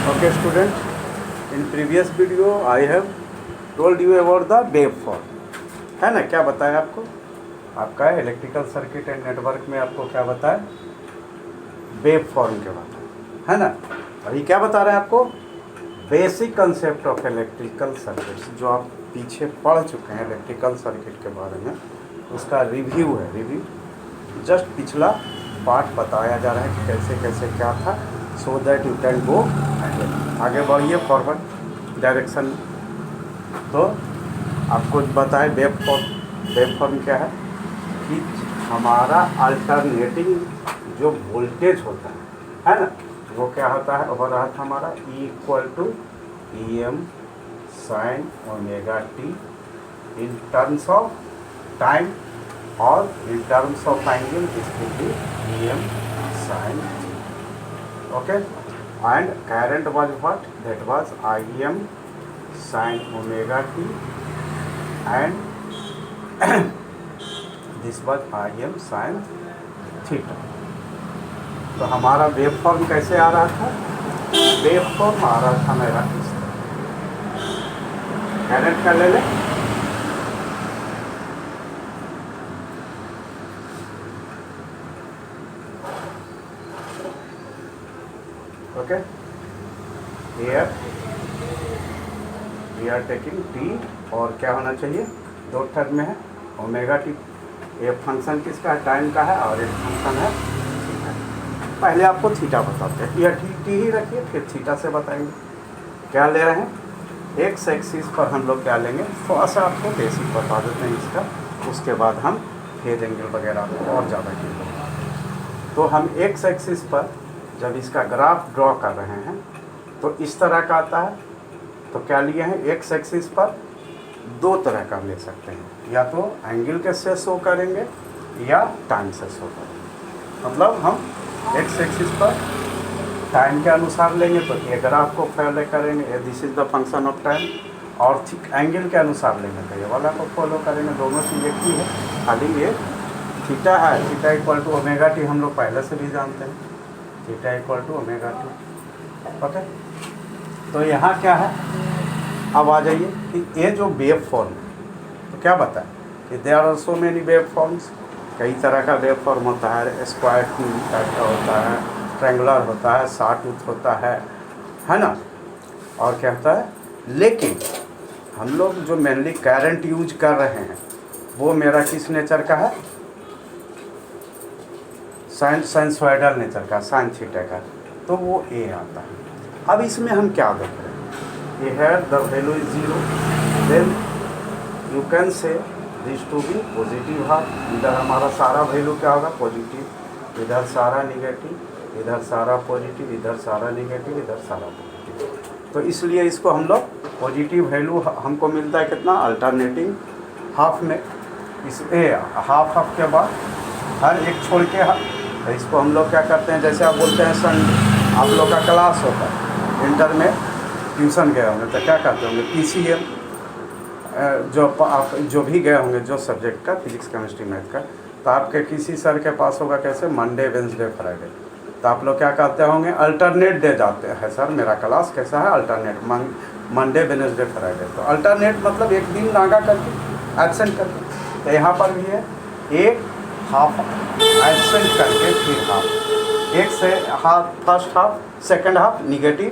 Okay student, in previous video I have told you about the waveform, है ना। क्या बताया आपको? आपका इलेक्ट्रिकल सर्किट एंड नेटवर्क में आपको क्या बताया? वेवफॉर्म के बारे में, है ना। अभी क्या बता रहे हैं आपको? Basic concept of electrical circuits, जो आप पीछे पढ़ चुके हैं इलेक्ट्रिकल सर्किट के बारे में, उसका रिव्यू है। रिव्यू जस्ट पिछला पार्ट बताया जा रहा है कि कैसे कैसे क्या था, so that you can go आगे बढ़िए फॉरवर्ड डायरेक्शन। तो आपको बताए वेवफॉर्म क्या है कि हमारा अल्टरनेटिंग जो वोल्टेज होता है ना, वो क्या होता है? हो रहा था हमारा E equal to EM sine omega T in terms of time और in terms of angle this will be EM sine t. Okay, and current was what? That was IM sin omega t and this was IM sin theta. तो हमारा waveform कैसे आ रहा था? Waveform आ रहा था मेरा इस तरह। करंट का ले लें, okay. Here we are taking T और क्या होना चाहिए? दो टर्म में है ओमेगा टी। ये फंक्शन किसका है? टाइम का है और एक फंक्शन है थीटा। पहले आपको थीटा बताते हैं, या टी ही रखिए, फिर थीटा से बताएंगे। क्या ले रहे हैं? एक्स एक्सिस पर हम लोग क्या लेंगे? थोड़ा सा आपको बेसिक बता देते हैं इसका, उसके बाद हम फेज एंगल वगैरह को और ज़्यादा क्लियर। तो हम एक्स एक्सिस पर जब इसका ग्राफ ड्रॉ कर रहे हैं तो इस तरह का आता है। तो क्या लिए हैं? एक्स एक्सिस पर दो तरह का ले सकते हैं, या तो एंगल के से शो करेंगे या टाइम से शो करेंगे। मतलब हम एक्स एक्सिस पर टाइम के अनुसार लेंगे तो ये ग्राफ को फॉलो करेंगे, this is the function of time, और एंगल के अनुसार लेंगे तो ये वाला को फॉलो करेंगे। दोनों चीज़ एक ही है, खाली ये थीटा है। Theta equal to omega T हम लोग पहले से भी जानते हैं, theta equal to omega T. Okay, तो यहाँ क्या है? अब आ जाइए कि ये जो वेव फॉर्म है, तो क्या बताएं कि there are so many wave forms. कई तरह का वेव फॉर्म होता है, स्क्वायर टाइप का होता है, ट्रायंगुलर होता है, शॉर्टूथ होता है ना, और क्या होता है। लेकिन हम लोग जो मेनली करंट यूज कर रहे हैं वो मेरा किस नेचर का है? साइनसॉइडल नेचर का, साइन थीटा का। तो वो ए आता है। अब इसमें हम क्या देख रहे हैं? ये है the value is 0, then you can say this to be positive half. इधर हमारा सारा वैल्यू क्या होगा? पॉजिटिव। इधर सारा निगेटिव, इधर सारा पॉजिटिव, इधर सारा निगेटिव, इधर सारा पॉजिटिव। तो इसलिए इसको हम लोग पॉजिटिव वैल्यू हमको मिलता है कितना? अल्टरनेटिंग हाफ में। इस हाफ के बाद हर एक छोड़ के तो इसको हम लोग क्या करते हैं? जैसे आप बोलते हैं संडे, आप लोग का क्लास होता है, इंटर में ट्यूशन गए होंगे तो क्या करते होंगे? PCM, जो आप जो भी गए होंगे जो सब्जेक्ट का, फिजिक्स केमिस्ट्री मैथ का, तो आपके किसी सर के पास होगा कैसे? Monday Wednesday Friday. तो आप लोग क्या कहते होंगे? अल्टरनेट डे जाते हैं सर, मेरा क्लास कैसा है? Alternate, Monday Wednesday Friday. तो अल्टरनेट मतलब एक दिन नागा करके, एब्सेंट करके। तो यहाँ पर भी है एक हाफ एब्सेंट करके फिर हाफ, एक से half, first half, second half negative,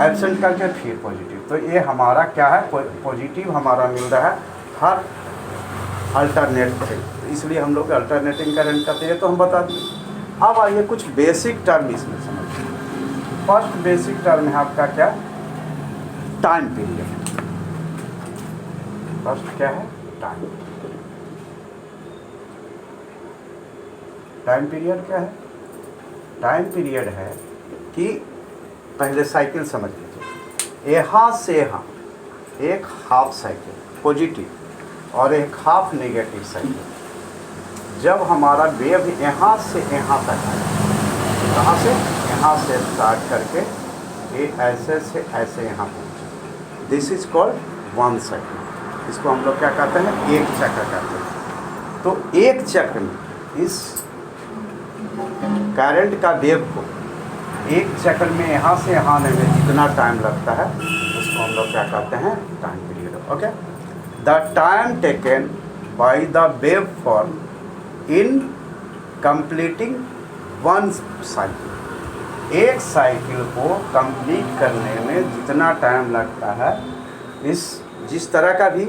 absent करके फिर पॉजिटिव। तो ये हमारा क्या है? पॉजिटिव हमारा मिल रहा है हर अल्टरनेट से, तो इसलिए हम लोग अल्टरनेटिंग करंट कहते हैं। तो हम बता दें। अब आइए कुछ बेसिक टर्म इसमें समझिए। फर्स्ट बेसिक टर्म है आपका क्या? Time period. फर्स्ट क्या है? टाइम। टाइम पीरियड क्या है? टाइम पीरियड है कि पहले साइकिल समझ लीजिए, यहाँ से यहाँ एक हाफ साइकिल पॉजिटिव और एक हाफ नेगेटिव साइकिल। जब हमारा वेव यहाँ से यहाँ तक है, कहाँ से? यहाँ से स्टार्ट करके ये ऐसे से ऐसे यहाँ पहुँचे, this is called one cycle. इसको हम लोग क्या कहते हैं? एक चक्र कहते हैं। तो एक चक्र में इस करंट का वेव को 1 सेकंड में यहाँ से यहाँ आने में जितना टाइम लगता है उसको हम लोग क्या कहते हैं, time period. Okay, the time taken by the wave form in completing one cycle, एक साइकिल को कंप्लीट करने में जितना टाइम लगता है, इस जिस तरह का भी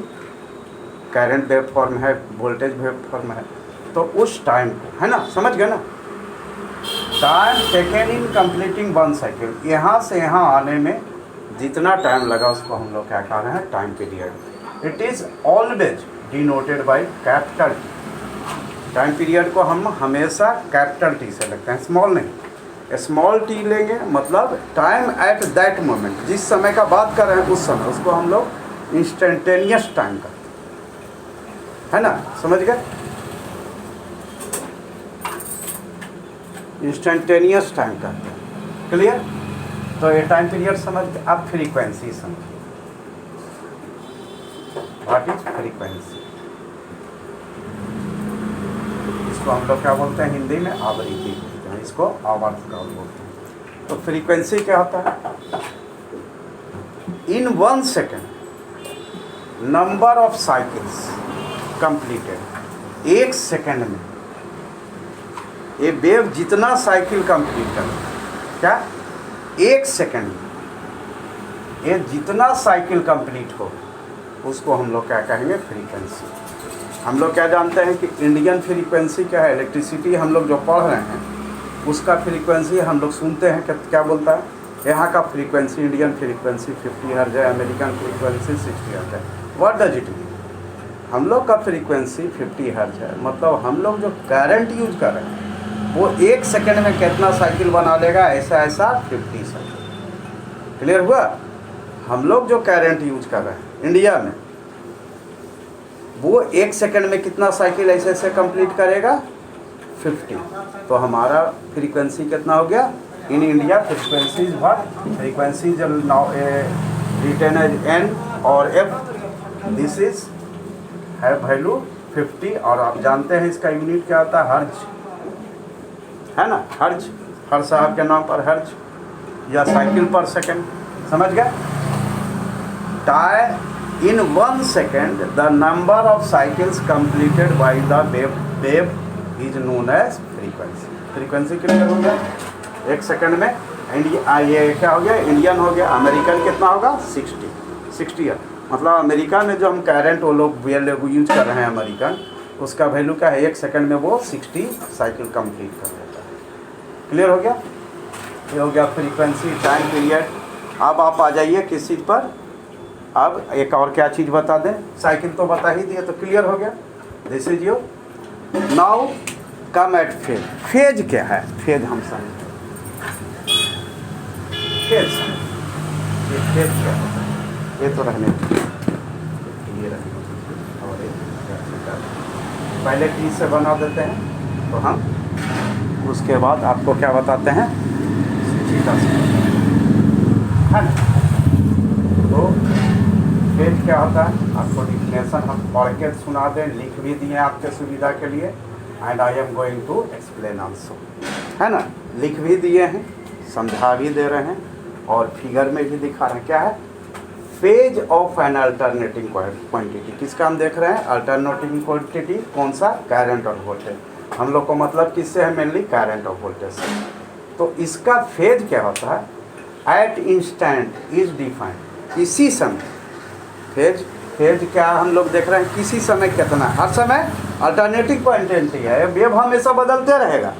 करंट वेव फॉर्म है, वोल्टेज वेव फॉर्म है, तो उस टाइम को, है ना, समझ गए ना, time taken in completing one cycle, यहाँ से यहाँ आने में जितना टाइम लगा उसको हम लोग क्या कह रहे हैं, time period. It is always denoted by capital T. Time period को हम हमेशा कैपिटल टी से लिखते हैं, स्मॉल नहीं। स्मॉल टी लेंगे मतलब टाइम एट दैट मोमेंट, जिस समय का बात कर रहे हैं उस समय, उसको हम लोग इंस्टेंटेनियस टाइम करते हैं, है ना, समझ गए, इंस्टेंटेनियस टाइम करते हैं। क्लियर? तो ये टाइम पीरियड समझ के अब फ्रीक्वेंसी समझिए। What is frequency? इसको हम लोग क्या बोलते हैं हिंदी में, आवृत्ति बोलते हैं, इसको आवर्तकाल बोलते हैं। तो फ्रीक्वेंसी क्या होता है? इन 1 second number of cycles completed, 1 second में ये वेव जितना साइकिल कंप्लीट करे, क्या 1 सेकेंड में ये जितना साइकिल कंप्लीट हो उसको हम लोग क्या कहेंगे, फ्रीक्वेंसी। हम लोग क्या जानते हैं कि इंडियन फ्रीक्वेंसी क्या है, इलेक्ट्रिसिटी हम लोग जो पढ़ रहे हैं उसका फ्रीक्वेंसी हम लोग सुनते हैं क्या बोलता है, यहाँ का फ्रीक्वेंसी, इंडियन फ्रीक्वेंसी 50 हर्ट्ज है, अमेरिकन फ्रीक्वेंसी 60 हर्ट्ज है। What does it mean? हम लोग का फ्रीक्वेंसी 50 हर्ट्ज है, मतलब हम लोग जो करंट यूज कर रहे हैं वो 1 सेकेंड में कितना साइकिल बना लेगा, ऐसा 50 साइकिल। क्लियर हुआ? हम लोग जो करंट यूज कर रहे हैं इंडिया में वो 1 सेकेंड में कितना साइकिल ऐसे कंप्लीट करेगा, 50। तो हमारा फ्रीक्वेंसी कितना हो गया इन इंडिया? फ्रीक्वेंसी फ्रीक्वेंसी जब नाउ रिटन एज एन और एफ, दिस इज है वैल्यू 50। और आप जानते हैं इसका यूनिट क्या होता है, हर्ज, है ना, हर्ज, हर साहब के नाम पर हर्ज या साइकिल पर सेकेंड, समझ गए? Time in 1 second the number of cycles completed by the wave is known as frequency. Frequency clear हो गया? 1 सेकेंड में ये क्या हो गया, इंडियन हो गया, अमेरिकन कितना होगा, 60 है। मतलब अमेरिका में जो हम करंट वो लोग यूज कर रहे हैं अमेरिकन, उसका वैल्यू क्या है, 1 सेकेंड में वो 60 साइकिल कंप्लीट कर देता है। क्लियर हो गया? ये हो गया फ्रीक्वेंसी, टाइम पीरियड। अब आप आ जाइए किस चीज़ पर, अब एक और क्या चीज़ बता दें, साइकिल तो बता ही दिया, तो क्लियर हो गया। This is your now come at phase. Phase क्या है? फेज हम समझते फेज क्या होता है, ये तो रहने ये रहने और पहले टी से बना देते हैं, तो हम उसके बाद आपको क्या बताते हैं, सीधा है ना। तो फेज क्या होता है, आपको डिफिनेशन हम पढ़ के सुना दें, लिख भी दिए आपके सुविधा के लिए, and I am going to explain also, है ना, लिख भी दिए हैं, समझा भी दे रहे हैं और फिगर में भी दिखा रहे हैं। क्या है? Phase of an alternating quantity. किसका हम देख रहे हैं? Alternating quantity. कौन सा? करंट और वोल्टेज। हम लोग को मतलब किससे है? मेनली करंट और वोल्टेज से। तो इसका फेज क्या होता है? एट इंस्टेंट इज डिफाइंड, इसी समय। फेज क्या हम लोग देख रहे हैं, किसी समय कितना, हर समय अल्टरनेटिंग क्वांटिटी है, वेव हमेशा बदलते रहेगा,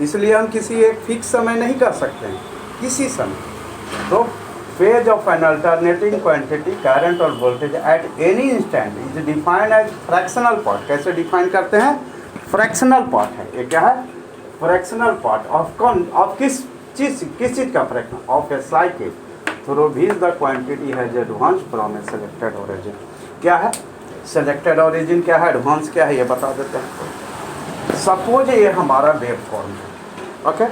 इसलिए हम किसी एक फिक्स समय नहीं कर सकते हैं, किसी समय। तो phase of an alternating quantity current और voltage at any instant is defined as fractional part. कैसे डिफाइन करते हैं? फ्रैक्शनल पार्ट है ये। क्या है? फ्रैक्शनल पार्ट ऑफ किस चीज़ का fraction? Of A cycle through which the quantity has advance from A selected origin. क्या है? सेलेक्टेड ओरिजिन क्या है, एडवांस क्या है, ये बता देते हैं। सपोज ये हमारा वेव फॉर्म है, ओके।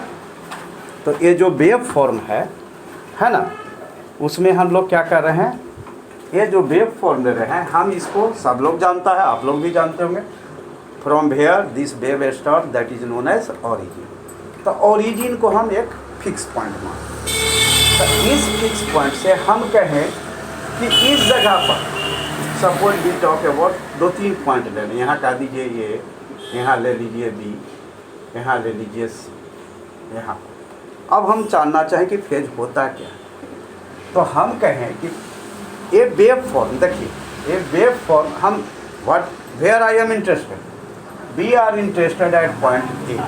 तो ये जो वेव फॉर्म है ना, उसमें हम लोग क्या कर रहे हैं, ये जो वेव फॉर्म ले रहे हैं हम, इसको सब लोग जानता है, आप लोग भी जानते होंगे। From where this wave start that is known as origin. तो ओरिजिन को हम एक फिक्स पॉइंट मान। तो इस फिक्स पॉइंट से हम कहें कि इस जगह पर suppose we talk about 2-3 point ले लें, यहाँ कह दीजिए ए, यहाँ ले लीजिए बी, यहाँ ले लीजिए सी, यहाँ। अब हम जानना चाहें कि फेज होता क्या है, तो हम कहें कि ए वेव फॉर्म, देखिए ए वेव फॉर्म हम what where I am interested, we are interested at point A,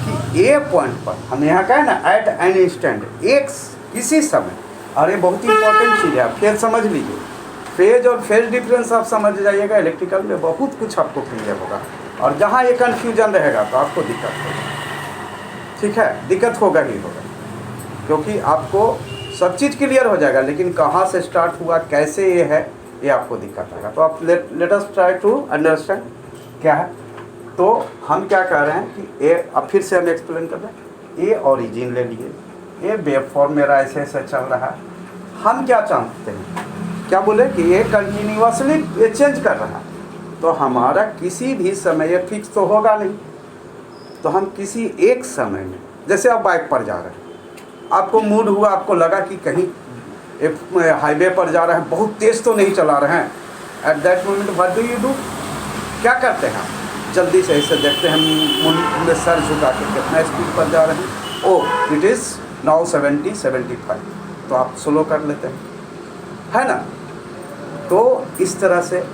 कि ए पॉइंट पर हम यहाँ कहें ना एट एन इंस्टेंट, एक किसी समय। और ये बहुत इंपॉर्टेंट चीज़ है, आप फेज समझ लीजिए, फेज और फेज डिफरेंस आप समझ जाइएगा, इलेक्ट्रिकल में बहुत कुछ आपको क्लियर होगा। और जहाँ ये कन्फ्यूजन रहेगा तो आपको दिक्कत होगा, ठीक है, दिक्कत होगा ही होगा, क्योंकि आपको सब चीज़ क्लियर हो जाएगा, लेकिन कहाँ से स्टार्ट हुआ, कैसे ये है, ये आपको दिक्कत आएगा। तो आप let us try to understand क्या है। तो हम क्या कह रहे हैं कि ए, अब फिर से हम एक्सप्लेन कर रहे हैं, ए ओरिजिन ले लिए, ये वेव फॉर्म मेरा ऐसे ऐसे चल रहा है, हम क्या चाहते हैं, क्या बोले कि ये कंटिन्यूअसली ये चेंज कर रहा है, तो हमारा किसी भी समय ये फिक्स तो होगा नहीं, तो हम किसी एक समय में, जैसे आप बाइक पर जा रहे हैं, आपको मूड हुआ, आपको लगा कि कहीं हाईवे पर जा रहे हैं, बहुत तेज़ तो नहीं चला रहे हैं, at that moment what do you do, क्या करते हैं आप, जल्दी से ऐसे देखते हैं, हम सर झुका के कितना स्पीड पर जा रहे हैं, ओ इट इज़ नाउ 70-75, तो आप स्लो कर लेते हैं, है ना। तो इस तरह से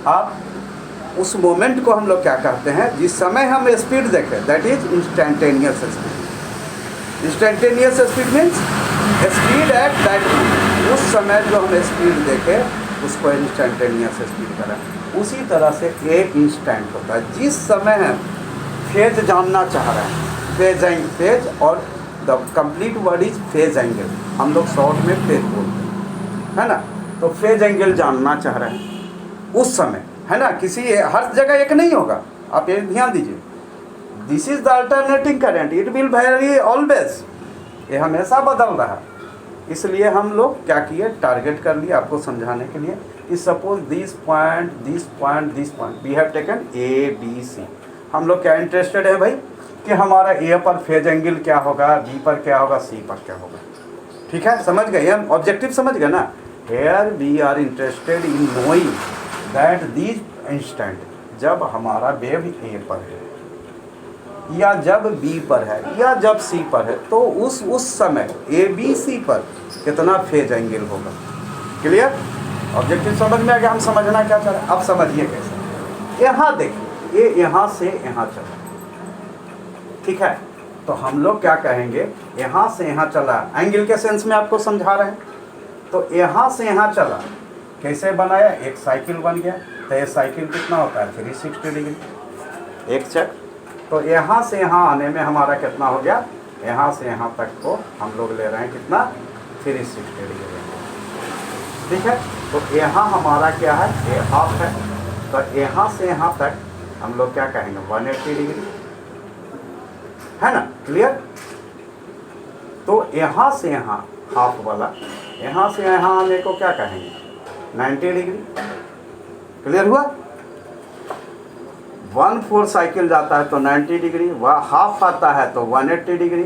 आप उस मोमेंट को हम लोग क्या कहते हैं, जिस समय हम स्पीड देखें, that is instantaneous speed. Instantaneous speed means speed at that moment, उस समय जो हम स्पीड देखें उसको इंस्टेंटेनियस स्पीड करें। उसी तरह से एक इंस्टेंट होता है जिस समय हम फेज जानना चाह रहे हैं, फेज और the complete word is phase angle, हम लोग शॉर्ट में फेज बोलते हैं, है ना। तो फेज एंगल जानना चाह रहे हैं उस समय, है ना, किसी हर जगह एक नहीं होगा, आप ये ध्यान दीजिए, this is the alternating current, it will very always, ये हमेशा बदल रहा है। इसलिए हम लोग क्या किए, टारगेट कर लिए आपको समझाने के लिए कि suppose this point, this point, this point, we have taken A B C. हम लोग क्या इंटरेस्टेड है भाई कि हमारा ए पर फेज एंगल क्या होगा, बी पर क्या होगा, सी पर क्या होगा, ठीक है, समझ गए, हम ऑब्जेक्टिव समझ गए ना। Here we are interested in knowing that this instant, जब हमारा वेव ए पर है या जब बी पर है या जब सी पर है, तो उस समय ए बी सी पर कितना फेज एंगल होगा। क्लियर, ऑब्जेक्टिव समझ में आ गया, हम समझना क्या चाह रहे हैं। अब समझिए कैसे, यहाँ देखिए ये यहाँ से यहाँ चला, ठीक है, तो हम लोग क्या कहेंगे, यहाँ से यहाँ चला, एंगल के सेंस में आपको समझा रहे हैं। तो यहाँ से यहाँ चला, कैसे बनाया, एक साइकिल बन गया, तो ये साइकिल कितना होता है 360 डिग्री, एक चक्र। तो यहाँ से यहाँ आने में हमारा कितना हो गया, यहाँ से यहाँ तक को हम लोग ले रहे हैं कितना 360 डिग्री, ठीक है। तो यहाँ हमारा क्या है, ये हाफ है, तो यहाँ से यहाँ तक हम लोग क्या कहेंगे 180 डिग्री, है ना, क्लियर। तो यहाँ से यहाँ हाफ वाला, यहाँ से यहाँ आने को क्या कहेंगे 90 डिग्री, क्लियर हुआ। 1/4 साइकिल जाता है तो 90 डिग्री, वह हाफ आता है तो 180 डिग्री,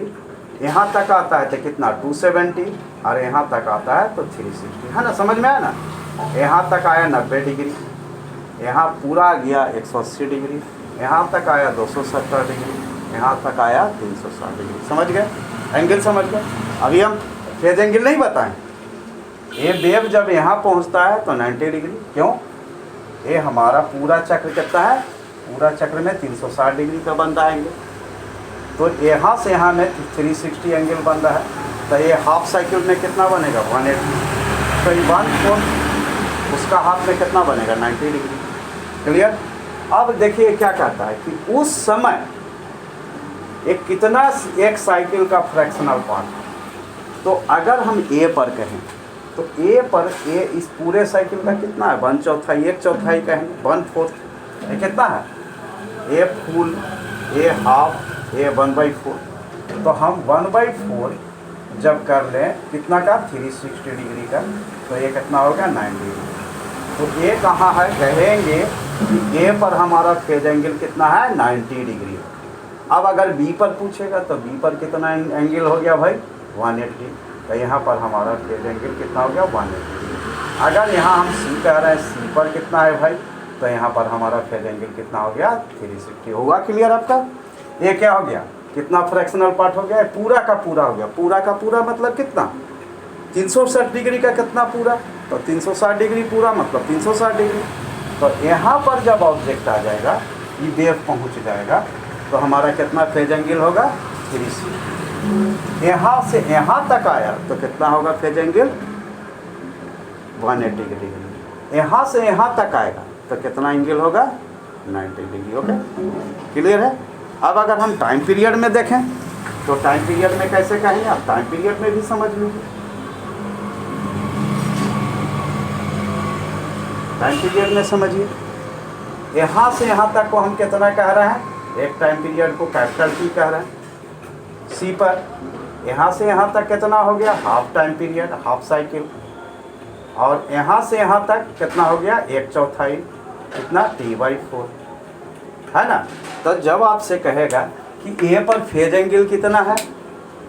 यहाँ तक आता है तो कितना 270, और यहाँ तक आता है तो 360, है ना, समझ में आया ना। यहाँ तक आया 90 डिग्री, यहाँ पूरा गया 180 डिग्री, यहाँ तक आया 270 डिग्री, यहाँ तक आया 360 डिग्री, समझ गए, एंगल समझ गए। अभी हम फेज एंगल नहीं बताएं, ये वेव जब यहाँ पहुँचता है तो 90 डिग्री, क्यों, ये हमारा पूरा चक्र कितना है, पूरा चक्र में 360 डिग्री का बनता है एंगल, तो यहाँ से यहाँ में 360 एंगल बन रहा है, तो ये हाफ साइकिल में कितना बनेगा 180, तो ये 1/4 उसका हाफ में कितना बनेगा 90 डिग्री, क्लियर। अब देखिए क्या कहता है कि उस समय एक कितना, एक साइकिल का फ्रैक्शनल पार्ट है, तो अगर हम ए पर कहें तो ए पर ए इस पूरे साइकिल का कितना है 1/4, 1/4 कहेंगे 1/4, ये कितना है, ए फुल, ए हाफ, ए 1/4, तो हम 1/4 जब कर लें कितना का 360 डिग्री का, तो ये कितना होगा 90 डिग्री। तो ए कहाँ है, कहेंगे कि ए पर हमारा फेज एंगल कितना है 90 डिग्री, अब अगर बी पर पूछेगा तो बी पर कितना एंगल हो गया भाई 180, तो यहाँ पर हमारा फेज एंगल कितना हो गया 180। अगर यहाँ हम सी कह रहे हैं सी पर कितना है भाई, तो यहाँ पर हमारा फेज एंगल कितना हो गया 360। होगा क्लियर आपका? ये क्या हो गया, कितना फ्रैक्शनल पार्ट हो गया, पूरा का पूरा हो गया। पूरा का पूरा मतलब कितना, 360 डिग्री का कितना पूरा, तो 360 डिग्री पूरा मतलब 360 डिग्री। तो यहाँ पर जब ऑब्जेक्ट आ जाएगा, ये वेव पहुँच जाएगा, तो हमारा कितना फेज एंगल होगा 360। यहाँ से यहाँ तक आया तो कितना होगा फेज एंगल 180 डिग्री। यहाँ से यहाँ तक आएगा तो कितना एंगल होगा 90 डिग्री। ओके क्लियर है? अब अगर हम टाइम पीरियड में देखें तो टाइम पीरियड में कैसे कहेंगे, आप टाइम पीरियड में भी समझ लीजिए। टाइम पीरियड में समझिए, यहाँ से यहाँ तक को हम कितना कह रहे हैं, एक टाइम पीरियड को कैपिटल टी कह रहे हैं सी पर। यहाँ से यहाँ तक कितना हो गया, half time period, half cycle. और यहाँ से यहाँ तक कितना हो गया, 1/4, कितना T/4, है ना। तो जब आपसे कहेगा कि ए पर फेज एंगल कितना है,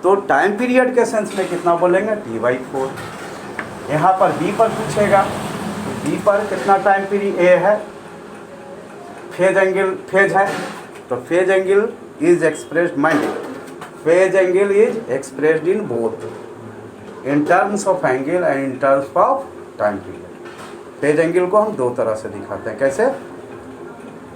तो टाइम पीरियड के सेंस में कितना बोलेंगे T/4। यहाँ पर बी पर पूछेगा तो बी पर कितना टाइम पीरियड ए है, फेज एंगल फेज है, तो phase angle is expressed, mind phase angle is expressed in both in terms of angle and in terms of time period. Phase angle को हम दो तरह से दिखाते हैं, कैसे,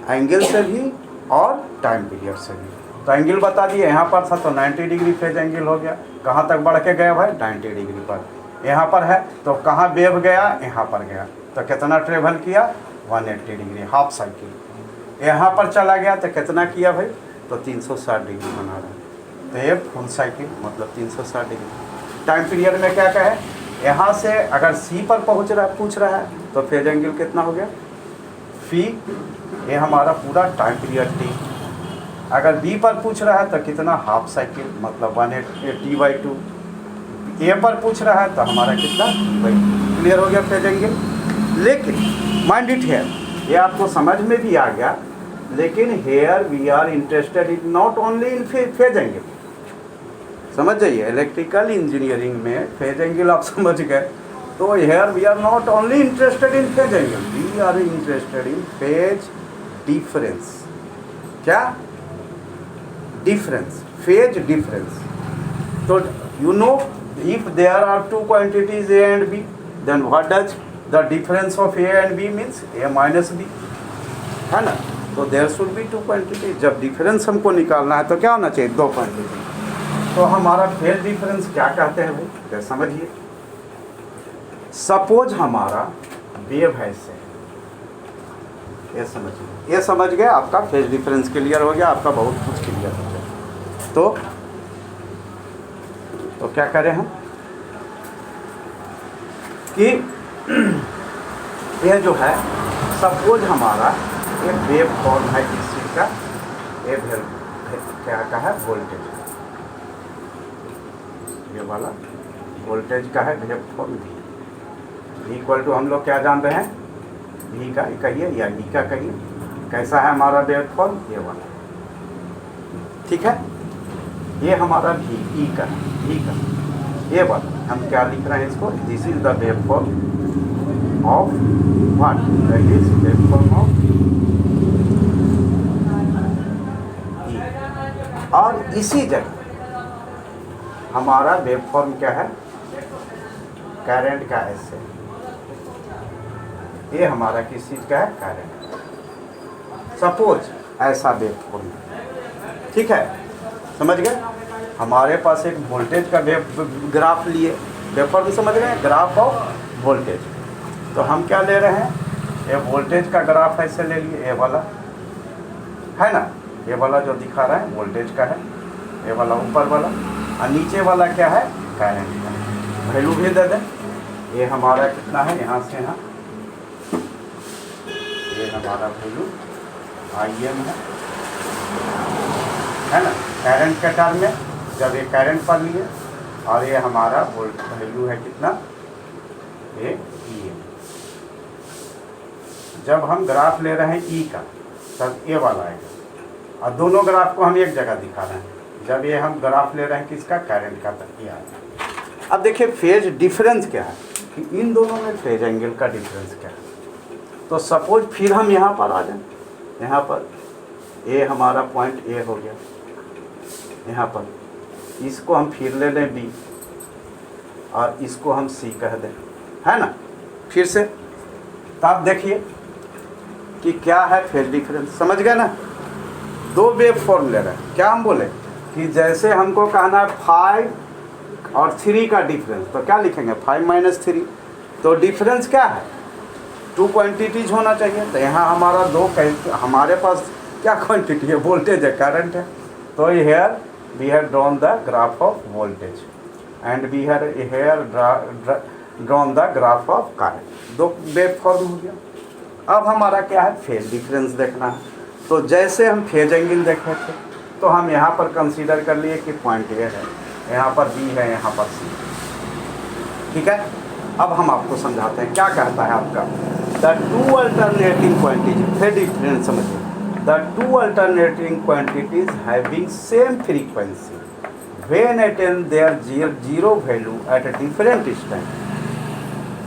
एंगल से भी और टाइम पीरियड से भी। तो एंगल बता दिए, यहाँ पर था तो 90 डिग्री फेज एंगल हो गया, कहाँ तक बढ़ के गया भाई 90 डिग्री पर। यहाँ पर है तो कहाँ वेव गया, यहाँ पर गया, तो कितना ट्रेवल किया 180 डिग्री, हाफ साइकिल। यहाँ पर चला गया तो कितना किया भाई, तो 360 डिग्री बना रहा है, तो ये फुल साइकिल मतलब 360 डिग्री। टाइम पीरियड में क्या कहे, यहाँ से अगर सी पर पूछ रहा है तो फेज एंगल कितना हो गया फी, ये हमारा पूरा टाइम पीरियड टी। अगर बी पर पूछ रहा है तो कितना, हाफ साइकिल मतलब 180T/2। ए पर पूछ रहा है तो हमारा कितना T/2। क्लियर हो गया फेज एंगल। लेकिन माइंड इट है, ये आपको समझ में भी आ गया, लेकिन here we are interested in not only in phase angle. समझ जाइए, इलेक्ट्रिकल इंजीनियरिंग में फेज एंगल आप समझ गए, तो here we are not only interested in phase angle, we are interested in phase difference. क्या डिफरेंस, फेज डिफरेंस। तो you know if there are two quantities A and B, then what does the difference of A and B means A minus B, है ना। तो there should be two quantities. जब difference हमको निकालना है तो क्या होना चाहिए, दो क्वांटिटी। तो हमारा फेज डिफरेंस क्या कहते हैं वो, तो समझिए। सपोज हमारा वेव है इससे, ये समझिए, ये समझ गए, आपका फेज डिफरेंस क्लियर हो गया, आपका बहुत कुछ क्लियर हो गया। तो क्या करें हम कि ये जो है, सपोज हमारा एक वेव फॉर्म है किस चीज़ का, ये क्या का है, वोल्टेज, ये वाला वोल्टेज का है wave form V equal to, हम लोग क्या जान रहे हैं, V का कहिए या E का कहिए, कैसा है हमारा वेव फॉर्म, ये वाला, ठीक है। ये हमारा V का ये वाला, हम क्या लिख रहे हैं इसको, this is the wave form of what, that is wave form of E। और इसी जगह हमारा वेव फॉर्म क्या है, करंट का ऐसे, ये हमारा किस चीज़ का है, करंट। सपोज ऐसा वेव फॉर्म, ठीक है, समझ गए। हमारे पास एक वोल्टेज का वेव ग्राफ लिए, वेव फॉर्म समझ गए, ग्राफ ऑफ वोल्टेज। तो हम क्या ले रहे हैं, ये वोल्टेज का ग्राफ ऐसे ले लिए, ये वाला है ना, ये वाला जो दिखा रहा है वोल्टेज का है, ये वाला ऊपर वाला, और नीचे वाला क्या है, करंट का। वैल्यू भी दे दें, ये हमारा कितना है, यहाँ से यहाँ, ये हमारा वैल्यू IM है ना, करंट के टर्म में। जब ये करंट पर लिए, और ये हमारा वोल्ट वैल्यू है कितना, ये EM। जब हम ग्राफ ले रहे हैं E का, तब ये वाला आएगा, और दोनों ग्राफ को हम एक जगह दिखा रहे हैं। जब ये हम ग्राफ ले रहे हैं किसका, करंट का, तक ये आ जाए। अब देखिए फेज डिफरेंस क्या है कि इन दोनों में फेज एंगल का डिफरेंस क्या है। तो सपोज फिर हम यहाँ पर आ जाएं, यहाँ पर ए हमारा पॉइंट ए हो गया, यहाँ पर इसको हम फिर ले लें बी और इसको हम सी कह दें, है ना। फिर से तो आप देखिए कि क्या है फेज डिफरेंस, समझ गए ना। दो वेव फॉर्म ले रहे हैं, क्या हम बोले कि जैसे हमको कहना है 5 और 3 का डिफरेंस, तो क्या लिखेंगे 5 - 3। तो डिफरेंस क्या है, 2 क्वांटिटीज होना चाहिए। तो यहाँ हमारा हमारे पास क्या क्वांटिटी है, वोल्टेज है, करंट है। तो here we have drawn the graph of voltage and we have here drawn the graph of current. दो वेव फॉर्म हो गया। अब हमारा क्या है, फेज डिफरेंस देखना है। तो जैसे हम फेज एंगल देख रहे थे तो हम यहाँ पर कंसीडर कर लिए कि पॉइंट ए है, यहाँ पर बी है, यहाँ पर सी, ठीक है। अब हम आपको समझाते हैं क्या कहता है आपका, the two alternating quantities, phase difference समझिए, the two alternating quantities having same frequency when attain their zero value at a different time,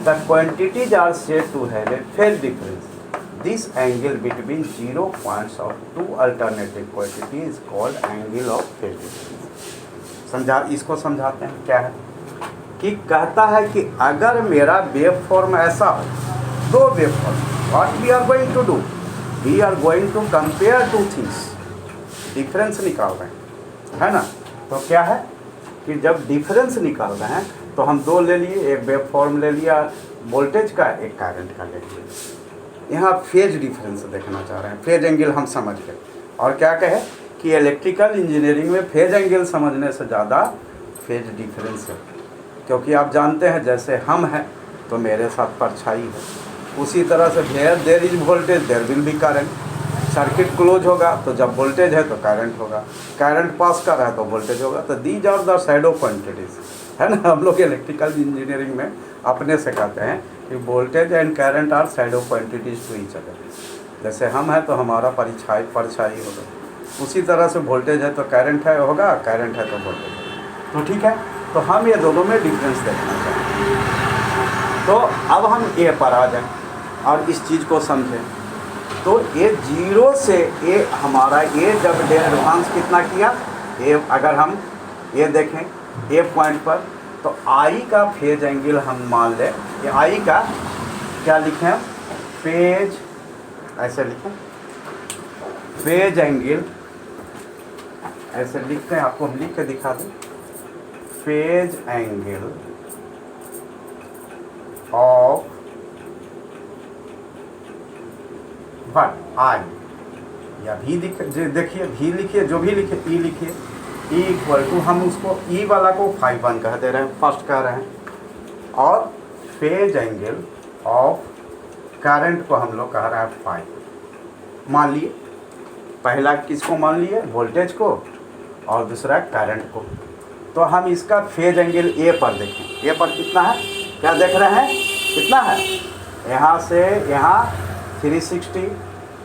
the quantities are said to have a phase difference. This angle between 0 points of two alternating quantities is called angle of phase difference. इसको समझाते हैं क्या है कि कहता है कि अगर मेरा वेव फॉर्म ऐसा हो, दो wave form, what we are going to do, we are going to compare two things, difference निकाल रहे हैं, है ना। तो क्या है कि जब डिफरेंस निकाल रहे हैं तो हम दो ले लिए, एक वेव फॉर्म ले लिया वोल्टेज का, एक करंट का ले लिया। यहाँ फेज डिफरेंस देखना चाह रहे हैं, फेज एंगल हम समझ गए। और क्या कहे कि इलेक्ट्रिकल इंजीनियरिंग में फेज एंगल समझने से ज़्यादा फेज डिफरेंस है, क्योंकि आप जानते हैं जैसे हम हैं तो मेरे साथ परछाई है, उसी तरह से there is voltage there will be current. Circuit close होगा तो जब वोल्टेज है तो करंट होगा, करंट पास कर रहा है तो वोल्टेज होगा। तो these are the shadow quantities, है ना। हम लोग इलेक्ट्रिकल इंजीनियरिंग में अपने से कहते हैं कि voltage and current are shadow quantities to each other. जैसे हम हैं तो हमारा परछाई होगा, उसी तरह से वोल्टेज है तो करंट है होगा, करंट है तो वोल्टेज होगा। तो ठीक है, तो हम ये दोनों में डिफरेंस देखना चाहते हैं। तो अब हम ए पर आ जाएं और इस चीज़ को समझें। तो ये 0 से ए हमारा ए जब एडवांस कितना किया, ए अगर हम ये देखें ए पॉइंट पर, तो आई का फेज एंगल हम मान लें, ये आई का क्या लिखें, फेज, ऐसे लिखें फेज एंगल, ऐसे लिखते हैं, आपको हम लिख के दिखा दें, फेज एंगल ऑफ आई, या भी देखिए, भी लिखिए, जो भी लिखिए, ई लिखिए, ई इक्वल टू, हम उसको ई वाला को 5 कह दे रहे हैं, फर्स्ट कह रहे हैं, और फेज एंगल ऑफ करंट को हम लोग कह रहे हैं 5। मान लिए पहला किसको मान लिए, वोल्टेज को, और दूसरा करंट को। तो हम इसका फेज एंगल ए पर देखें, ए पर कितना है, क्या देख रहे हैं, कितना है, यहाँ से यहाँ 360,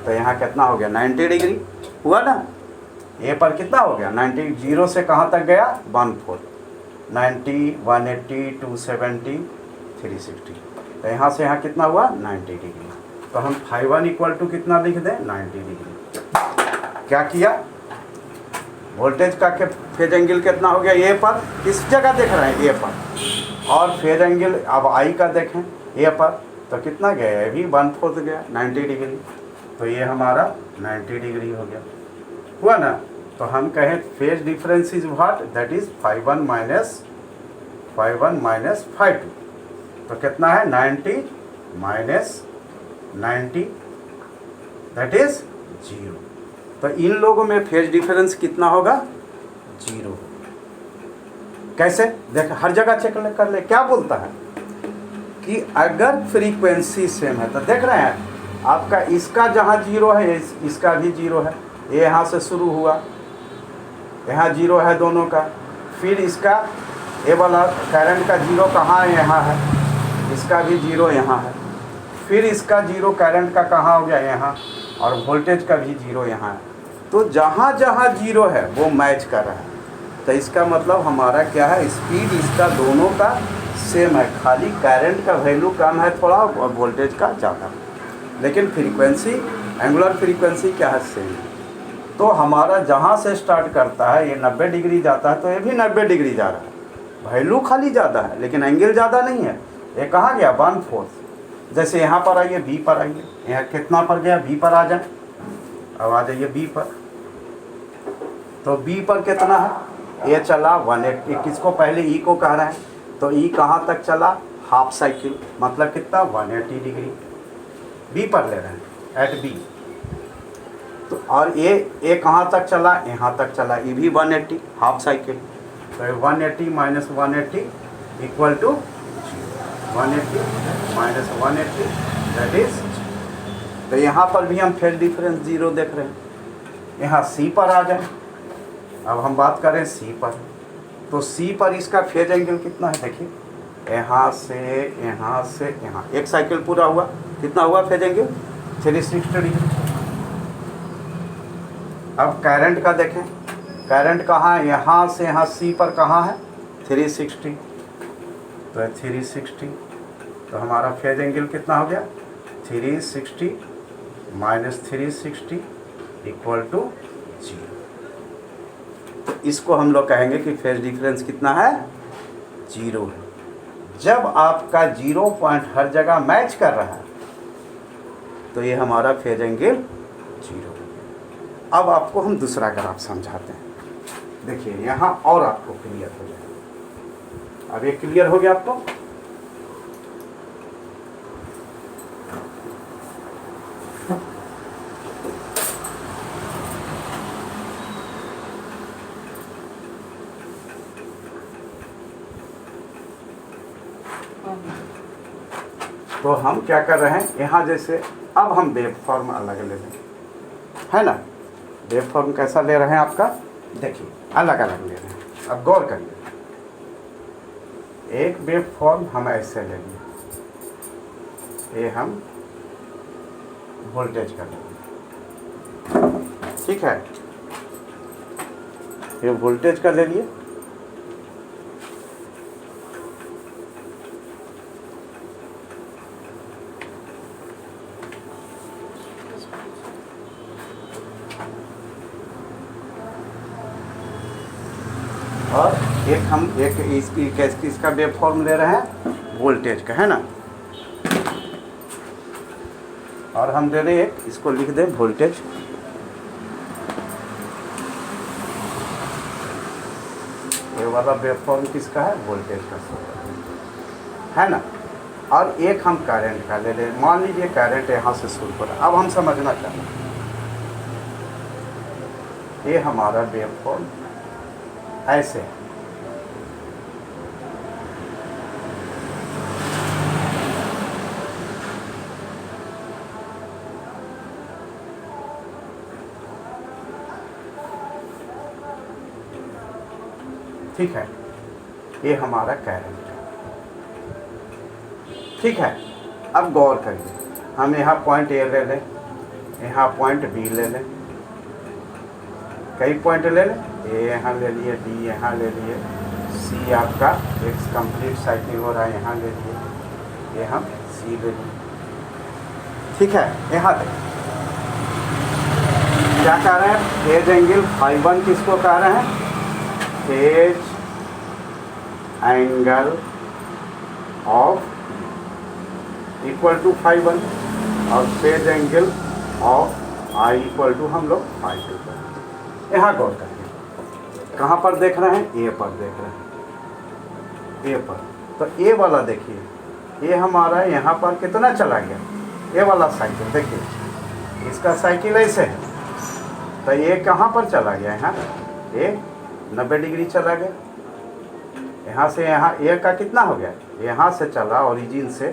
तो यहाँ कितना हो गया 90 डिग्री हुआ ना। ए पर कितना हो गया 90, 0 से कहाँ तक गया 14, 90, 180, 270, 360, तो यहाँ से यहाँ कितना हुआ 90 डिग्री। तो हम 5 इक्वल टू कितना लिख दें 90 डिग्री। क्या किया, वोल्टेज का फेज एंगल कितना हो गया ए पर, किस जगह देख रहे हैं ए पर, और फेज एंगल अब आई का देखें ए पर, तो कितना गया, ये भी 1/4 गया 90 डिग्री। तो ये हमारा 90 डिग्री हो गया, हुआ ना। तो हम कहें phase difference is what, that is 5 minus 5, तो कितना है 90 माइनस 90, दैट इज 0। तो इन लोगों में फेज डिफरेंस कितना होगा, 0। कैसे देख, हर जगह चेक कर ले, क्या बोलता है कि अगर फ्रीक्वेंसी सेम है, तो देख रहे हैं आपका इसका जहाँ 0 है इसका भी 0 है, ये यहाँ से शुरू हुआ, यहाँ 0 है दोनों का, फिर इसका ये वाला करंट का 0 कहाँ है, यहाँ है, इसका भी 0 यहाँ है, फिर इसका 0 करंट का कहाँ हो गया, यहाँ, और वोल्टेज का भी 0 यहाँ है। तो जहाँ जहाँ जीरो है वो मैच कर रहा है, तो इसका मतलब हमारा क्या है, स्पीड इसका दोनों का सेम है, खाली करंट का वैल्यू कम है थोड़ा और वोल्टेज का ज़्यादा, लेकिन फ्रीक्वेंसी, एंगुलर फ्रीक्वेंसी क्या है, सेम। तो हमारा जहाँ से स्टार्ट करता है ये 90 डिग्री जाता है, तो ये भी 90 डिग्री जा रहा है, वैल्यू खाली ज़्यादा है लेकिन एंगल ज़्यादा नहीं है। ये कहाँ गया, 1/4। जैसे यहाँ पर आइए, बी पर आइए, यहाँ कितना पर गया, बी पर आ जाए। अब आ जाइए बी पर, तो बी पर कितना है, ये चला 180, किसको पहले ई को कह रहे हैं, तो ई कहाँ तक चला, हाफ साइकिल, मतलब कितना, 180 डिग्री बी पर ले रहे हैं, एट बी। तो और ये कहाँ तक चला, यहाँ तक चला, ये भी 180 हाफ साइकिल, तो 180 minus 180 equal to 180 minus 180 that is. तो यहाँ पर भी हम फेज डिफरेंस 0 देख रहे हैं। यहाँ सी पर आ जाए, अब हम बात करें सी पर, तो सी पर इसका फेज एंगल कितना है, देखिए यहाँ से यहाँ एक साइकिल पूरा हुआ, कितना हुआ फेज एंगल, 360 डिग्री। अब करंट का देखें, करंट कहाँ है, यहाँ से यहाँ सी पर कहाँ है, 360, तो 360, तो हमारा फेज एंगल कितना हो गया, 360 माइनस 360 इक्वल टू 0। तो इसको हम लोग कहेंगे कि फेज डिफरेंस कितना है, 0 है। जब आपका 0 पॉइंट हर जगह मैच कर रहा है तो ये हमारा फेज एंगल 0 है। अब आपको हम दूसरा ग्राफ समझाते हैं, देखिए यहाँ और आपको क्लियर हो जाएगा। अब ये क्लियर हो गया आपको, तो हम क्या कर रहे हैं, यहाँ जैसे अब हम वेव फॉर्म अलग ले लें, है ना। वेव फॉर्म कैसा ले रहे हैं आपका, देखिए अलग अलग ले रहे हैं। अब गौर करिए, एक वेव फॉर्म हम ऐसे ले लिए, ये हम वोल्टेज का लेंगे, ठीक है, ये वोल्टेज का ले लिए। और एक हम इसका वेव फॉर्म ले रहे हैं वोल्टेज का, है ना, और हम दे रहे हैं, इसको लिख दें वोल्टेज। ये वाला वेव फॉर्म किसका है, वोल्टेज का है ना। और एक हम करंट का ले लें, मान लीजिए करंट यहाँ से शुरू हो रहा है। अब हम समझना चाहते हैं, ये हमारा वेव फॉर्म ऐसे है, ठीक है, ये हमारा करंट है, ठीक है। अब गौर करिए, हम यहाँ पॉइंट ए ले लें, यहाँ पॉइंट बी ले लें, कई पॉइंट ले लें, ए यहाँ ले लिए, डी यहाँ ले लिए, सी आपका एक कंप्लीट साइकिल हो रहा है, यहाँ ले लिए, ये हम सी ले लिए, ठीक है। यहाँ तक क्या कह रहे हैं, फेज एंगल φ1 किसको कह रहे हैं, phase angle of equal to φ1, और phase angle of I equal to हम लोग φ2 पर। यहाँ गौर करेंगे, कहाँ पर देख रहे हैं, ए पर देख रहे हैं, ए पर। तो ए वाला देखिए, ये हमारा यहाँ पर कितना चला गया, ये वाला साइकिल देखिए, इसका साइकिल ऐसे है, तो ये कहाँ पर चला गया, यहाँ ये 90 डिग्री चला गया, यहाँ से यहाँ ए का कितना हो गया, यहाँ से चला ओरिजिन से,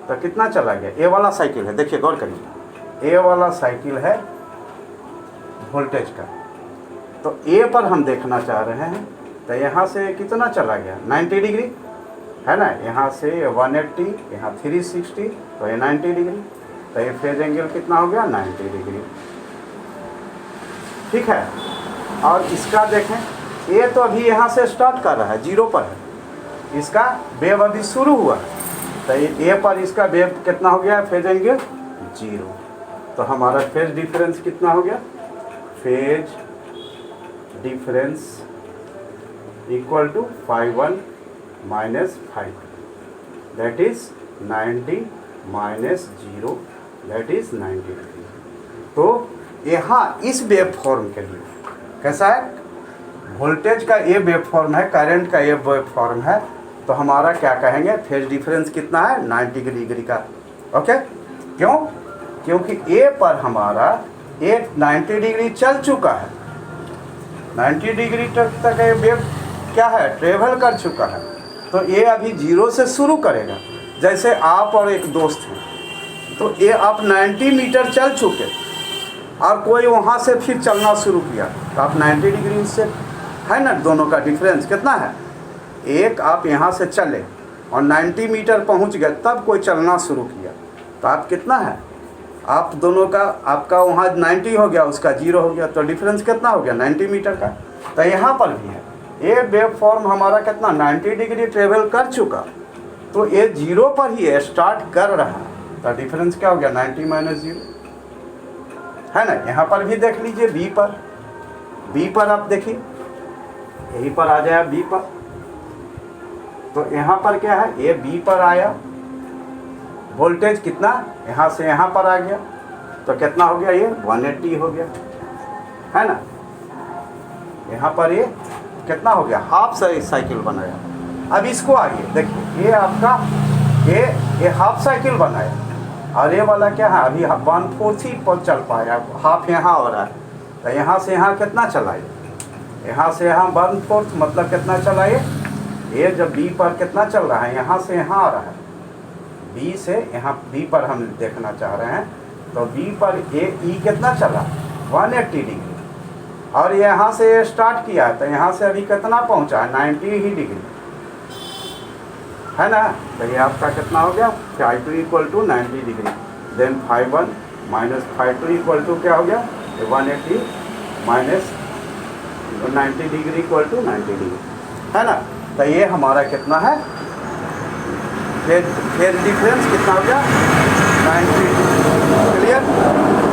तो कितना चला गया, ए वाला साइकिल है, देखिए गौर करिए, ए वाला साइकिल है वोल्टेज का। तो ए पर हम देखना चाह रहे हैं, तो यहाँ से कितना चला गया, 90 डिग्री है ना, यहाँ से 180, यहाँ 360, तो ये 90 डिग्री, तो ये फेज एंगल कितना हो गया, 90 डिग्री। ठीक है। और इसका देखें, ए तो अभी यहाँ से स्टार्ट कर रहा है, 0 पर है, इसका वेव अभी शुरू हुआ है, तो ए पर इसका वेव कितना हो गया, फेज एंगल 0। तो हमारा फेज डिफरेंस कितना हो गया, phase difference equal to 5-1 minus 5, that is 90 minus 0, that is 90 degree. तो यहाँ इस वेव फॉर्म के लिए कैसा है, वोल्टेज का ये वेव फॉर्म है, करंट का ये वेव फॉर्म है, तो हमारा क्या कहेंगे, फेज डिफरेंस कितना है, 90 डिग्री का। ओके, क्यों, क्योंकि ए पर हमारा एक 90 डिग्री चल चुका है, 90 डिग्री तक ये वेव क्या है, ट्रेवल कर चुका है। तो ये अभी 0 से शुरू करेगा। जैसे आप और एक दोस्त हैं, तो ये आप 90 मीटर चल चुके और कोई वहाँ से फिर चलना शुरू किया, तो आप 90 डिग्री से है ना, दोनों का डिफरेंस कितना है, एक आप यहाँ से चले और 90 मीटर पहुँच गए, तब कोई चलना शुरू किया, तो आप कितना है, आप दोनों का, आपका वहाँ 90 हो गया, उसका 0 हो गया, तो डिफरेंस कितना हो गया, 90 मीटर का। तो यहाँ पर भी है, ये वेव फॉर्म हमारा कितना 90 डिग्री ट्रेवल कर चुका, तो ये 0 पर ही स्टार्ट कर रहा है, तो डिफरेंस क्या हो गया, 90 माइनस 0, है ना। यहाँ पर भी देख लीजिए, बी पर आप देखिए, यहीं पर आ जाए बी पर, तो यहाँ पर क्या है, ये बी पर आया, वोल्टेज कितना, यहाँ से यहाँ पर आ गया, तो कितना हो गया, ये 180 हो गया, है ना। यहाँ पर ये कितना हो गया, हाफ साइकिल बनाया। अब इसको आइए देखिए, ये आपका ये हाफ साइकिल बनाया, और ये वाला क्या है, अभी 1/4 ही पर चल पाया, हाफ यहाँ हो रहा है, तो यहाँ से यहाँ कितना चलाए, यहाँ से यहाँ 1/4 मतलब कितना चलाए, ये जब बी पर कितना चल रहा है, यहाँ से यहाँ आ रहा है, बी से यहाँ बी पर हम देखना चाह रहे हैं, तो बी पर ई कितना चला, 180 डिग्री, और यहाँ से स्टार्ट किया है, तो यहाँ से अभी कितना पहुँचा है, 90 ही डिग्री, है ना। तो ये आपका कितना हो गया, 5 equal to 90 degree, then 5-1 minus 5 equal to क्या हो गया, 180 minus 90 degree equal to 90 degree, है ना। तो ये हमारा कितना है, फेज डिफरेंस कितना हो गया, 90 डिग्री। क्लियर।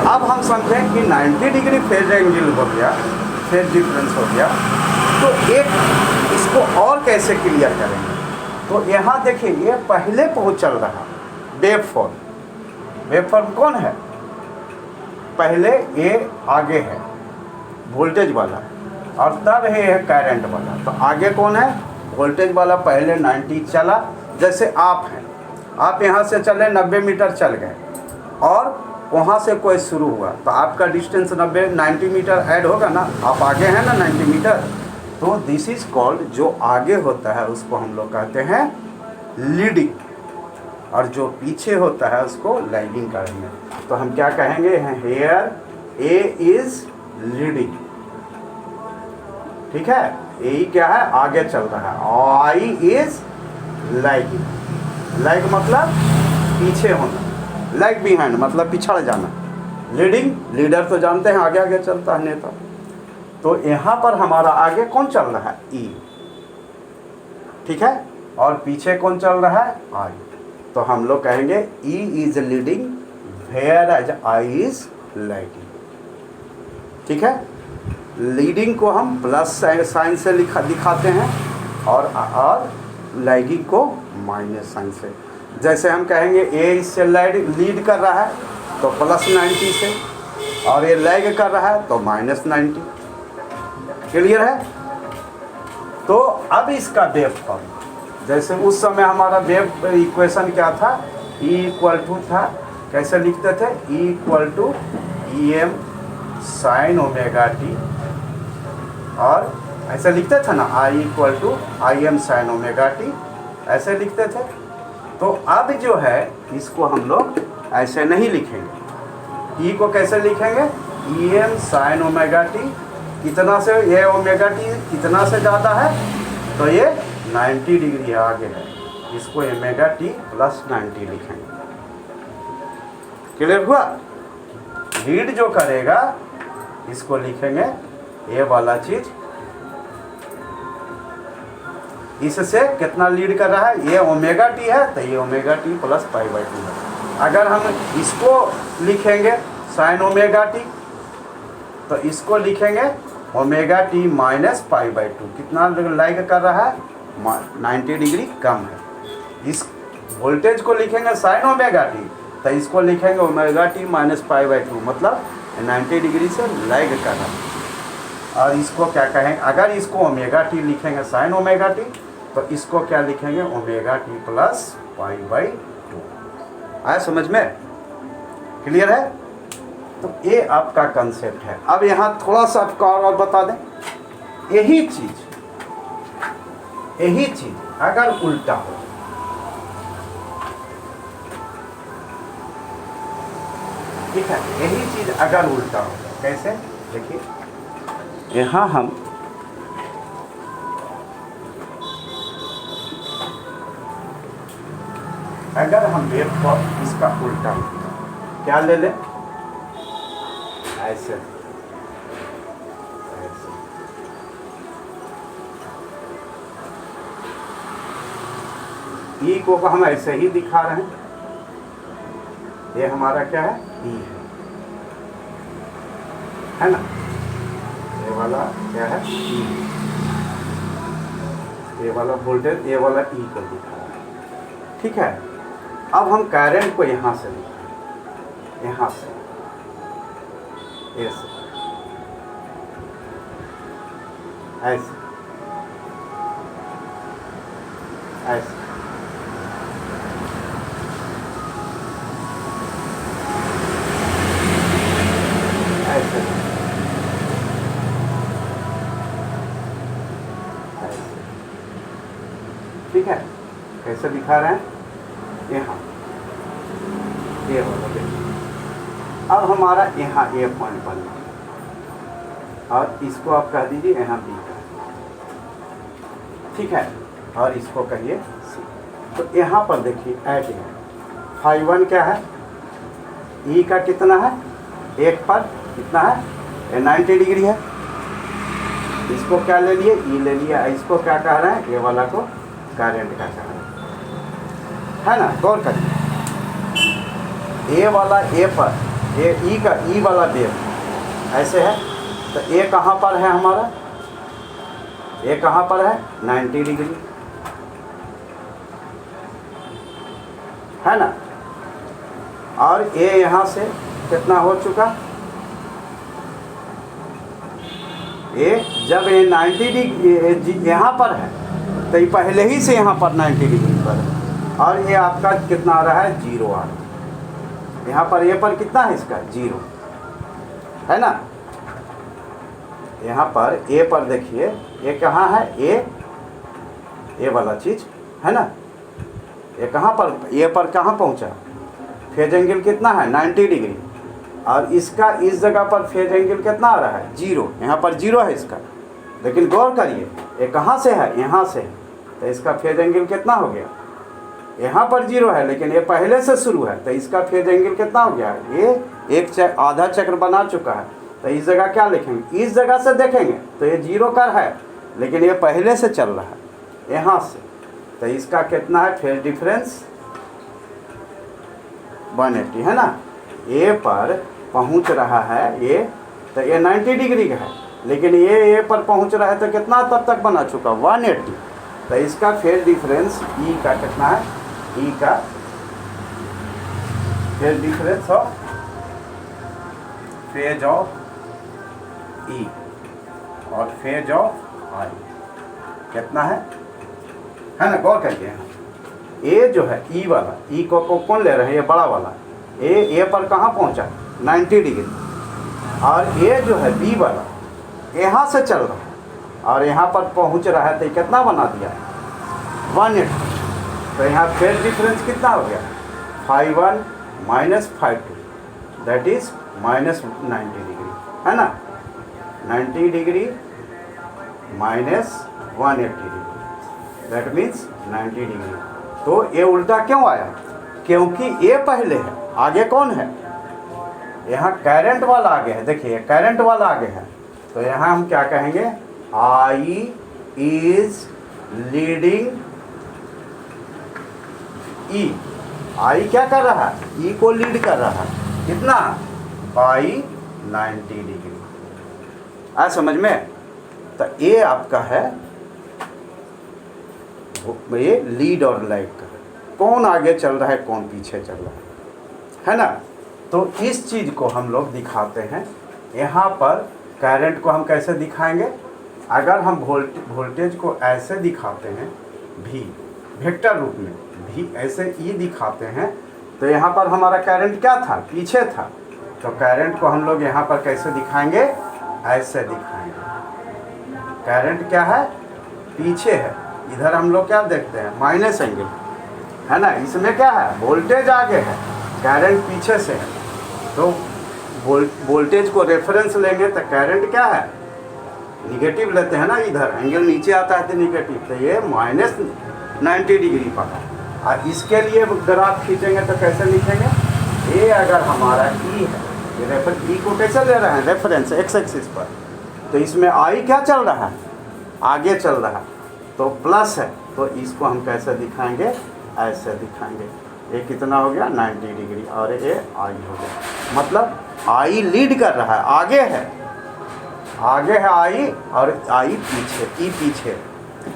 अब हम समझें कि 90 डिग्री फेज एंगल हो गया, फेज डिफरेंस हो गया, तो एक इसको और कैसे क्लियर करेंगे। तो यहाँ देखिए, ये पहले पहुँच चल रहा वेव फॉर्म कौन है, पहले ये आगे है वोल्टेज वाला, और तब है करंट वाला। तो आगे कौन है, वोल्टेज वाला पहले 90 चला, जैसे आप हैं, आप यहाँ से चले 90 मीटर चल गए, और वहाँ से कोई शुरू हुआ, तो आपका डिस्टेंस 90 मीटर ऐड होगा ना, आप आगे हैं ना 90 मीटर, तो दिस इज कॉल्ड, जो आगे होता है उसको हम लोग कहते हैं लीडिंग, और जो पीछे होता है उसको लैगिंग करेंगे। तो हम क्या कहेंगे, हेयर ए इज लीडिंग, ठीक है, ए क्या है, आगे चल रहा है, आई इज लैगिंग, लैग मतलब पीछे होना, लैग बिहाइंड मतलब पिछड़ जाना, लीडिंग, लीडर तो जानते हैं आगे आगे चलता है नेता। तो यहाँ पर हमारा आगे कौन चल रहा है, ई, ठीक है, और पीछे कौन चल रहा है, आई। तो हम लोग कहेंगे E is leading whereas I is lagging, ठीक है। लीडिंग को हम प्लस साइन से दिखाते हैं, और लैगिंग को माइनस साइन से। जैसे हम कहेंगे ए इससे लीड कर रहा है तो प्लस 90 से, और ये लैग कर रहा है तो माइनस 90। क्लियर है। तो अब इसका वेव फॉर्म, जैसे उस समय हमारा वेव इक्वेशन क्या था, E इक्वल टू था, कैसे लिखते थे, E equal to EM sine omega T, और ऐसे लिखते थे ना, I equal to IM sine omega T, ऐसे लिखते थे। तो अब जो है इसको हम लोग ऐसे नहीं लिखेंगे, E को कैसे लिखेंगे, EM साइन ओमेगा टी, कितना से, ये ओमेगा टी कितना से ज़्यादा है, तो ये 90 डिग्री आगे है, इसको ओमेगा टी प्लस 90 लिखेंगे। क्लियर हुआ। लीड जो करेगा इसको लिखेंगे ये वाला चीज इससे कितना लीड कर रहा है, ये ओमेगा टी है तो ये omega T plus pi by 2 है। अगर हम इसको लिखेंगे साइन ओमेगा टी तो इसको लिखेंगे omega T minus pi by 2, कितना लाइक कर रहा है 90 डिग्री कम है। इस वोल्टेज को लिखेंगे साइन ओमेगा टी तो इसको लिखेंगे omega T minus pi by 2, मतलब 90 डिग्री से लाइक कर रहा है। और इसको क्या कहेंगे, अगर इसको ओमेगा टी लिखेंगे साइन ओमेगा टी तो इसको क्या लिखेंगे omega T plus pi by 2। आया समझ में, क्लियर है? तो ये आपका कंसेप्ट है। अब यहाँ थोड़ा सा आपका और बता दें, यही चीज अगर उल्टा हो, ठीक है, यही चीज अगर उल्टा हो, कैसे देखिए, यहाँ हम अगर हम वेव को इसका उल्टा क्या ले लें, ऐसे ई को हम ऐसे ही दिखा रहे हैं, ये हमारा क्या है ई है ना, ये वाला क्या है ई, ये वाला वोल्टेज ये वाला ई को दिखा रहा है, ठीक है। अब हम करंट को यहाँ से लिखें, यहाँ से ऐसे ऐसे ऐसे ऐसे ठीक है। कैसे दिखा रहे हैं, यहाँ ये वाला देखिए। अब हमारा यहाँ ए पॉइंट बनना और इसको आप कह दीजिए यहाँ बी का, ठीक है, और इसको कहिए सी। तो यहाँ पर देखिए ऐड है, फाई 1 क्या है, ई का कितना है, एक पर कितना है, ये 90 डिग्री है। इसको क्या ले लिए, ई ले लिया। इसको क्या कह रहे हैं, ये वाला को करंट का कह रहे हैं, है ना। गौर करिए, ए वाला ए पर, ये ई का ई वाला वेव ऐसे है, तो ए कहाँ पर है हमारा, ए कहाँ पर है 90 डिग्री, है ना। और ए यहाँ से कितना हो चुका, ए जब ये 90 डिग्री यहाँ पर है तो ये पहले ही से यहाँ पर 90 डिग्री पर है, और ये आपका कितना आ रहा है 0 आ रहा है। यहाँ पर ए पर कितना है इसका 0, है ना। यहाँ पर ए पर देखिए, ये कहाँ है, ए वाला चीज है ना, ये कहाँ पर, ए पर कहाँ पहुँचा, फेज एंगल कितना है 90 डिग्री, और इसका इस जगह पर फेज एंगल कितना आ रहा है 0, यहाँ पर 0 है इसका। लेकिन गौर करिए, ये कहाँ से है, यहाँ से, तो इसका फेज एंगल कितना हो गया, यहाँ पर 0 है, लेकिन ये पहले से शुरू है, तो इसका फेज एंगल कितना हो गया, ये एक आधा चक्र बना चुका है। तो इस जगह क्या लिखेंगे, इस जगह से देखेंगे तो ये 0 कर है, लेकिन ये पहले से चल रहा है यहाँ से, तो इसका कितना है फेज डिफरेंस 180, है ना। ए पर पहुँच रहा है ये, तो ये 90 डिग्री का है, लेकिन ये ए पर पहुँच रहा है तो कितना तब तक बना चुका 180, तो इसका फेज डिफरेंस ई का कितना है, ई का phase difference of phase of E और फेज ऑफ आई कितना है ना। गौर करिए, ए जो है ई वाला, ई को कौन ले रहे हैं, ये बड़ा वाला ए पर कहाँ पहुँचा 90 डिग्री, और ए जो है बी वाला यहाँ से चल रहा है और यहाँ पर पहुँच रहा है, तो कितना बना दिया 180। तो यहाँ फेज डिफरेंस कितना हो गया, phi 1 minus phi 2, that is minus 90 degree, है ना। 90 degree minus 180 degree, that means 90 degree. तो ये उल्टा क्यों आया, क्योंकि ये पहले है, आगे कौन है, यहाँ करंट वाला आगे है, देखिए करंट वाला आगे है, तो यहाँ हम क्या कहेंगे, आई इज लीडिंग ई। आई क्या कर रहा है, ई को लीड कर रहा है, कितना, बाई 90 डिग्री। आ समझ में। तो ये आपका है, ये लीड और लैग का, कौन आगे चल रहा है कौन पीछे चल रहा है ना। तो इस चीज़ को हम लोग दिखाते हैं। यहाँ पर करंट को हम कैसे दिखाएंगे, अगर हम वोल्टेज को ऐसे दिखाते हैं, भी वेक्टर रूप में, भी ऐसे ई दिखाते हैं, तो यहाँ पर हमारा करंट क्या था, पीछे था, तो करंट को हम लोग यहाँ पर कैसे दिखाएंगे, ऐसे दिखाएंगे। करंट क्या है, पीछे है, इधर हम लोग क्या देखते हैं, माइनस एंगल है ना। इसमें क्या है, वोल्टेज आगे है, करंट पीछे से है, तो वोल्टेज को रेफरेंस लेंगे तो करंट क्या है, निगेटिव लेते हैं ना, इधर एंगल नीचे आता है तो निगेटिव, तो ये माइनस 90 डिग्री पर है। और इसके लिए ग्राफ खींचेंगे तो कैसे लिखेंगे, ये अगर हमारा ई है, ये रेफरेंस, ई को कैसे ले रहे हैं, रेफरेंस एक्स एक्सिस पर, तो इसमें आई क्या चल रहा है, आगे चल रहा है, तो प्लस है, तो इसको हम कैसे दिखाएंगे, ऐसे दिखाएंगे। ये कितना हो गया, 90 डिग्री, और ये आई हो गया, मतलब आई लीड कर रहा है, आगे है, आगे है आई, और आई पीछे, ई पीछे।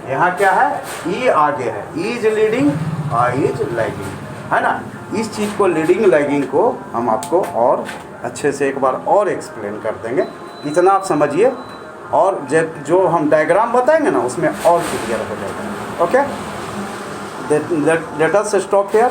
यहाँ क्या है, ई आगे है, ई is leading, I is lagging, है ना। इस चीज़ को, लीडिंग लैगिंग को हम आपको और अच्छे से एक बार और एक्सप्लेन कर देंगे, इतना आप समझिए, और जो हम डायग्राम बताएंगे ना उसमें और क्लियर हो जाएगा। Okay, let us stop here.